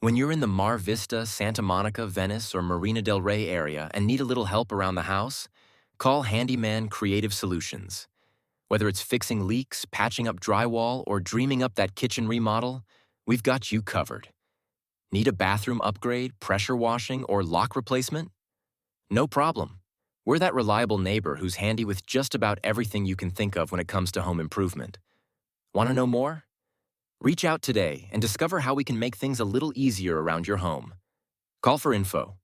When you're in the Mar Vista, Santa Monica, Venice, or Marina Del Rey area and need a little help around the house, call Handyman Creative Solutions. Whether it's fixing leaks, patching up drywall, or dreaming up that kitchen remodel, we've got you covered. Need a bathroom upgrade, pressure washing, or lock replacement? No problem. We're that reliable neighbor who's handy with just about everything you can think of when it comes to home improvement. Want to know more? Reach out today and discover how we can make things a little easier around your home. Call for info